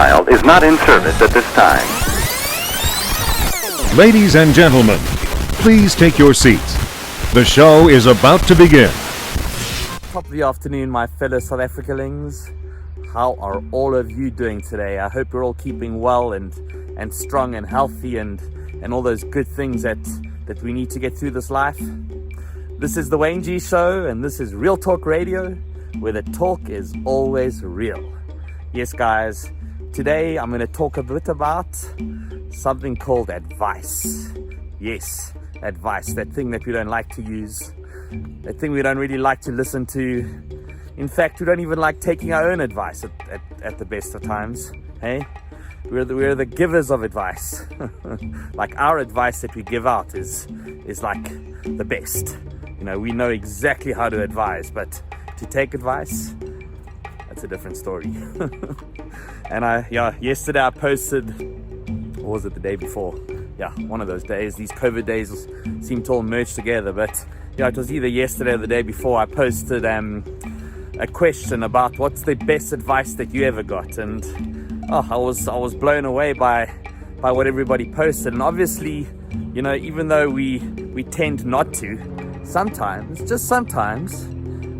dialed is not in service at this time. Ladies and gentlemen, please take your seats. The show is about to begin. Top of the afternoon, my fellow South Africalings. How are all of you doing today? I hope you're all keeping well and strong and healthy and all those good things that we need to get through this life. This is the Wayne G Show, and this is Real Talk Radio, where the talk is always real. Yes, guys, today I'm going to talk a bit about something called advice. Yes, advice, that thing that we don't like to use, that thing we don't really like to listen to. In fact, we don't even like taking our own advice at the best of times. Hey, we're the givers of advice. Like, our advice that we give out is like the best. You know, we know exactly how to advise, but to take advice, that's a different story. And yesterday I posted, or was it the day before? Yeah, one of those days. These COVID days seem to all merge together, but yeah, it was either yesterday or the day before. I posted a question about what's the best advice that you ever got, and I was blown away by what everybody posted. And obviously, you know, even though we tend not to, sometimes, just sometimes,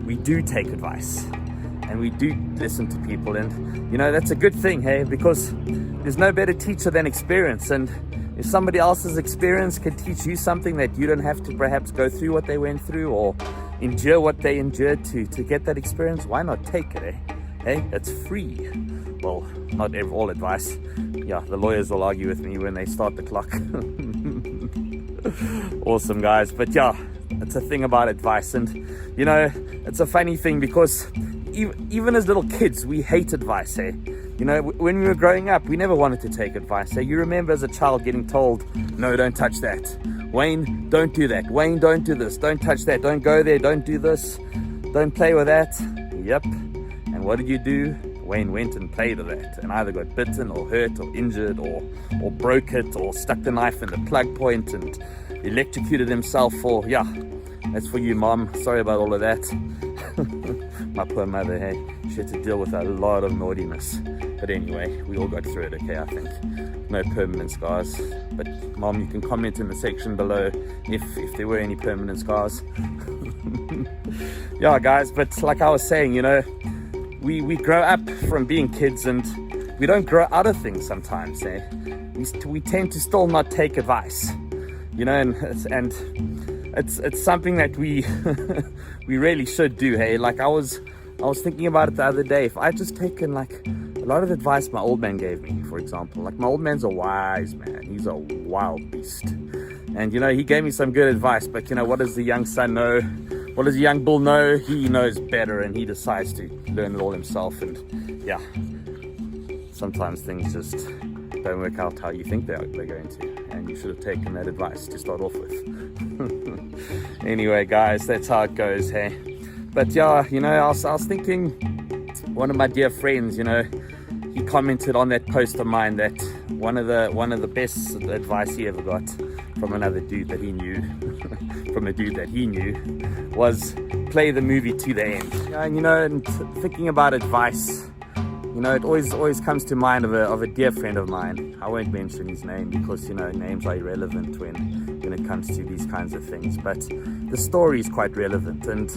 we do take advice and we do listen to people, and you know, that's a good thing, hey, because there's no better teacher than experience. And if somebody else's experience can teach you something that you don't have to perhaps go through what they went through or endure what they endured to get that experience, why not take it, eh? Hey, it's free. Well, not all advice. Yeah, the lawyers will argue with me when they start the clock. Awesome, guys. But yeah, it's a thing about advice. And you know, it's a funny thing because even as little kids, we hate advice, eh? You know, when we were growing up, we never wanted to take advice. You remember as a child getting told, no, don't touch that. Wayne, don't do that. Wayne, don't do this. Don't touch that. Don't go there. Don't do this. Don't play with that. Yep. And what did you do? Wayne went and played with that and either got bitten or hurt or injured or broke it or stuck the knife in the plug point and electrocuted himself. Or yeah, that's for you, Mom. Sorry about all of that. My poor mother, hey, she had to deal with a lot of naughtiness. But anyway, we all got through it, okay, I think. No permanent scars. But Mom, you can comment in the section below if there were any permanent scars. Yeah, guys, but like I was saying, you know, we grow up from being kids and we don't grow out of things sometimes, eh? We tend to still not take advice, you know, and it's something that we we really should do, hey? Like I was thinking about it the other day. If I just taken like a lot of advice my old man gave me, for example, like my old man's a wise man, he's a wild beast, and you know, he gave me some good advice, but you know, what does the young son know? What does the young bull know? He knows better, and he decides to learn it all himself. And yeah, sometimes things just don't work out how you think they're going to, and you should have taken that advice to start off with. Anyway, guys, that's how it goes, hey? But yeah, you know, I was thinking, one of my dear friends, you know, he commented on that post of mine that one of the best advice he ever got from another dude that he knew, from a dude that he knew, was play the movie to the end. Yeah, and you know, and thinking about advice, you know, it always comes to mind of a dear friend of mine. I won't mention his name because, you know, names are irrelevant when it comes to these kinds of things. But the story is quite relevant, and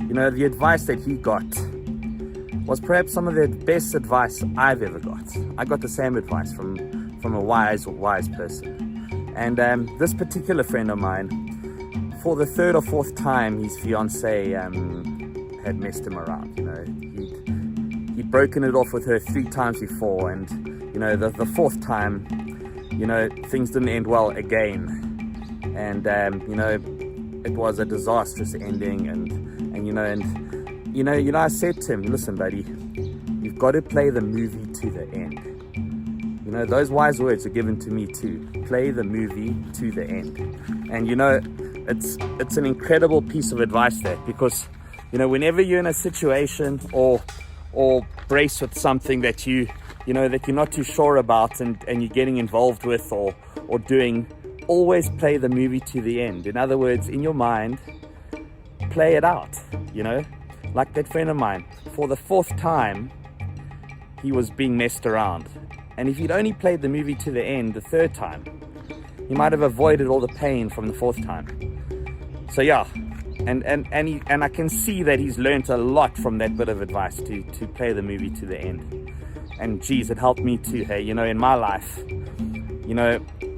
you know, the advice that he got was perhaps some of the best advice I've ever got. I got the same advice from a wise person. And this particular friend of mine, for the third or fourth time, his fiance had messed him around. You know, he'd broken it off with her 3 times before, and you know, the fourth time, you know, things didn't end well again, and you know, it was a disastrous ending, and you know, I said to him, listen, buddy, you've got to play the movie to the end. You know, those wise words are given to me too. Play the movie to the end. And you know, it's an incredible piece of advice there, because you know, whenever you're in a situation or brace with something that you know that you're not too sure about and you're getting involved with or doing, always play the movie to the end. In other words, in your mind, play it out, you know. Like that friend of mine, for the 4th time, he was being messed around. And if he'd only played the movie to the end the third time, he might have avoided all the pain from the fourth time. So yeah, and I can see that he's learned a lot from that bit of advice to play the movie to the end. And geez, it helped me too. Hey, in my life,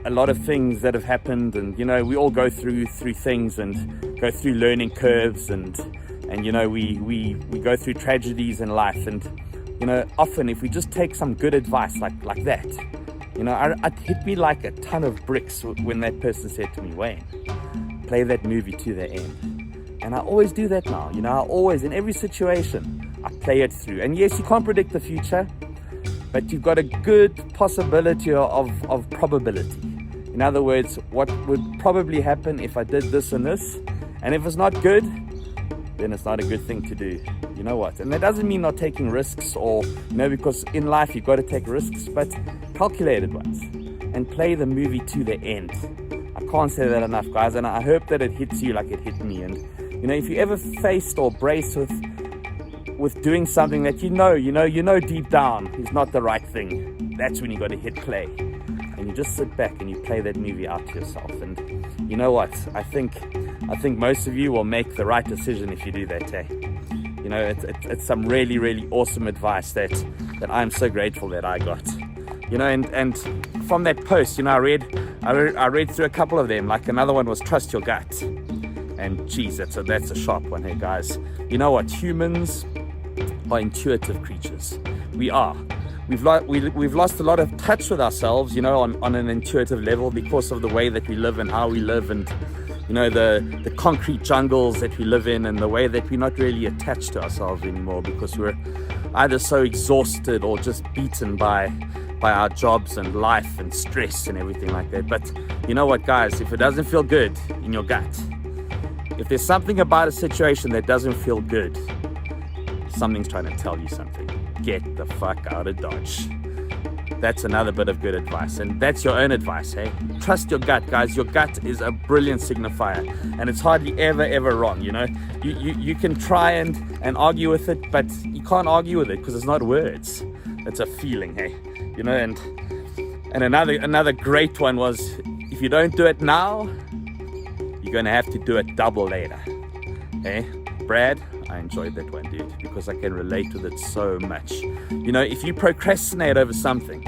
a lot of things that have happened, and we all go through things and go through learning curves, and we go through tragedies in life, and often if we just take some good advice like that, it hit me like a ton of bricks when that person said to me, Wayne, play that movie to the end. And I always do that now. I always, in every situation, I play it through. And yes, you can't predict the future, but you've got a good possibility of probability. In other words, what would probably happen if I did this and this, and if it's not good, then it's not a good thing to do. You know what? And that doesn't mean not taking risks, or because in life you've got to take risks, but calculated ones, and play the movie to the end. I can't say that enough, guys, and I hope that it hits you like it hit me. And if you ever faced or braced with doing something that you know deep down is not the right thing, that's when you got to hit play, and you just sit back and you play that movie out to yourself. And you know what? I think most of you will make the right decision if you do that. It's some really, really awesome advice that I'm so grateful that I got. And from that post, I read through a couple of them. Like another one was trust your gut, and geez, that's a sharp one here, guys. You know what? Humans are intuitive creatures. We are. We've lost a lot of touch with ourselves, on an intuitive level, because of the way that we live and how we live, and the concrete jungles that we live in, and the way that we're not really attached to ourselves anymore, because we're either so exhausted or just beaten by our jobs and life and stress and everything like that. But you know what, guys? If it doesn't feel good in your gut, if there's something about a situation that doesn't feel good, something's trying to tell you something. Get the fuck out of Dodge. That's another bit of good advice, and that's your own advice, hey? Trust your gut, guys. Your gut is a brilliant signifier, and it's hardly ever wrong. You can try and argue with it, but you can't argue with it because it's not words. It's a feeling, hey? And another great one was, if you don't do it now, you're gonna have to do it double later. Hey, Brad, I enjoyed that one, dude, because I can relate with it so much. If you procrastinate over something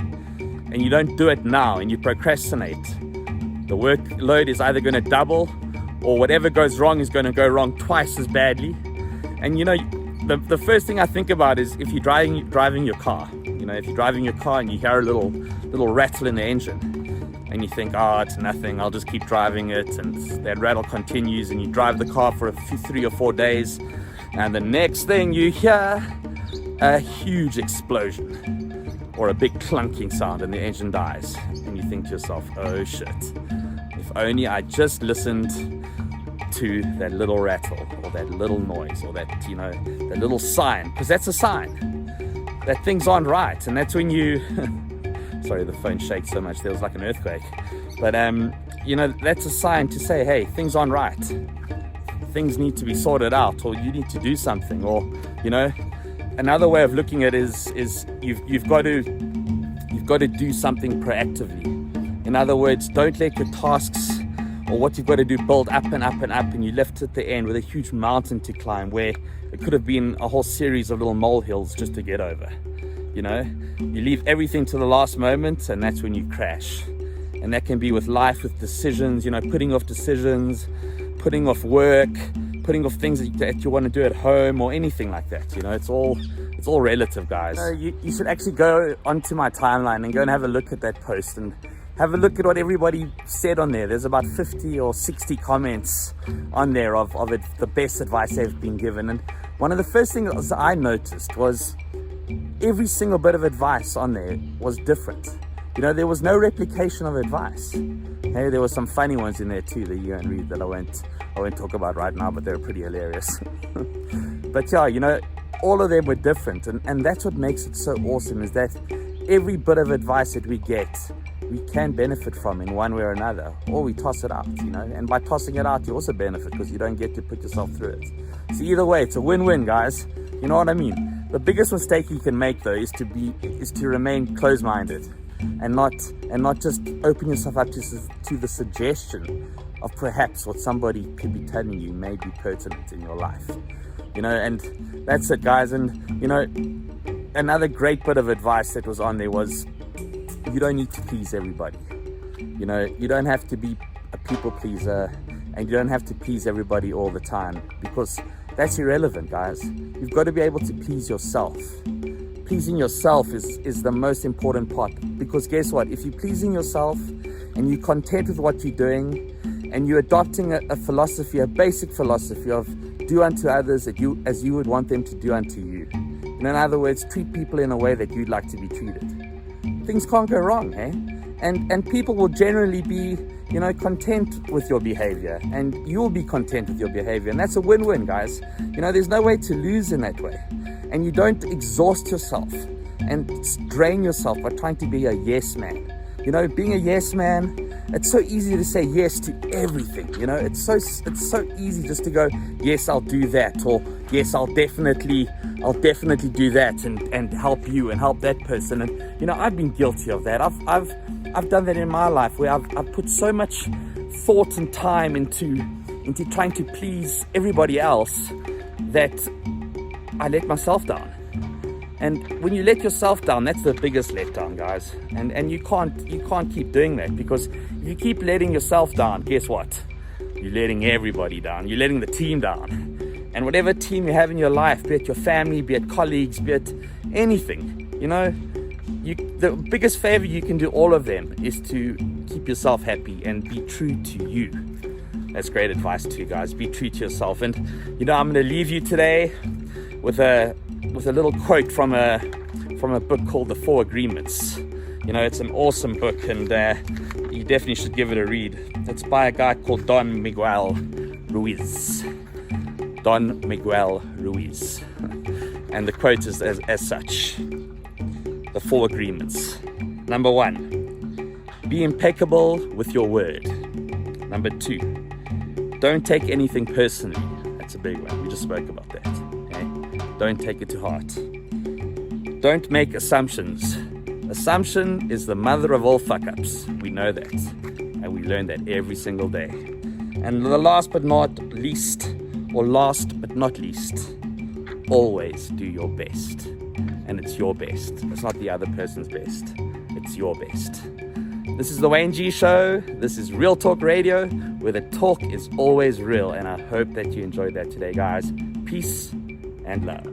and you don't do it now and you procrastinate, the workload is either going to double, or whatever goes wrong is going to go wrong twice as badly. And the first thing I think about is if you're driving your car. If you're driving your car and you hear a little rattle in the engine, and you think, it's nothing, I'll just keep driving it, and that rattle continues, and you drive the car for 3 or 4 days, and the next thing you hear, a huge explosion or a big clunking sound, and the engine dies, and you think to yourself, oh shit, if only I just listened to that little rattle, or that little noise, or that that little sign, because that's a sign that things aren't right. And that's when you sorry, the phone shakes so much, there was like an earthquake, but that's a sign to say, hey, things aren't right, things need to be sorted out, or you need to do something. Or another way of looking at it is you've got to do something proactively. In other words, don't let your tasks or what you've got to do build up and up and up, and you left at the end with a huge mountain to climb, where it could have been a whole series of little molehills just to get over. You leave everything to the last moment, and that's when you crash. And that can be with life, with decisions, putting off decisions, putting off work, putting off things that you want to do at home, or anything like that. It's all relative, guys. You should actually go onto my timeline and go and have a look at that post, and have a look at what everybody said on there. There's about 50 or 60 comments on there of it, the best advice they've been given. And one of the first things I noticed was every single bit of advice on there was different. There was no replication of advice. Hey, there were some funny ones in there too that you can read that I won't talk about right now, but they're pretty hilarious. But yeah, all of them were different, and that's what makes it so awesome, is that every bit of advice that we get, we can benefit from in one way or another, or we toss it out, and by tossing it out, you also benefit because you don't get to put yourself through it. So either way, it's a win-win, guys. You know what I mean? The biggest mistake you can make though is to remain closed-minded and not just open yourself up to the suggestion of perhaps what somebody could be telling you may be pertinent in your life. And that's it, guys. And another great bit of advice that was on there was, you don't need to please everybody. You don't have to be a people pleaser, and you don't have to please everybody all the time, because that's irrelevant, guys. You've got to be able to please yourself. Pleasing yourself is the most important part, because guess what? If you're pleasing yourself and you're content with what you're doing, and you're adopting a philosophy, a basic philosophy of do unto others as you would want them to do unto you. In other words, treat people in a way that you'd like to be treated. Things can't go wrong, eh? And people will generally be, content with your behavior, and you'll be content with your behavior. And that's a win-win, guys. There's no way to lose in that way. And you don't exhaust yourself and drain yourself by trying to be a yes man. Being a yes man, it's so easy to say yes to everything. It's so easy just to go, yes, I'll do that, or yes, I'll definitely do that and help you and help that person. And I've been guilty of that. I've done that in my life, where I've put so much thought and time into trying to please everybody else that I let myself down. And when you let yourself down, that's the biggest letdown, guys. And you can't keep doing that, because if you keep letting yourself down, guess what? You're letting everybody down. You're letting the team down. And whatever team you have in your life, be it your family, be it colleagues, be it anything, the biggest favor you can do all of them is to keep yourself happy and be true to you. That's great advice too, guys. Be true to yourself. And I'm going to leave you today with a little quote from a book called The Four Agreements. It's an awesome book, and you definitely should give it a read. It's by a guy called Don Miguel Ruiz. Don Miguel Ruiz. And the quote is as such. The Four Agreements. Number 1, be impeccable with your word. Number 2, don't take anything personally. That's a big one. We just spoke about that. Okay? Don't take it to heart. Don't make assumptions. Assumption is the mother of all fuck-ups. We know that. And we learn that every single day. And the last but not least, always do your best. And it's your best. It's not the other person's best. It's your best. This is the Wayne G Show. This is Real Talk Radio, where the talk is always real. And I hope that you enjoyed that today, guys. Peace and love.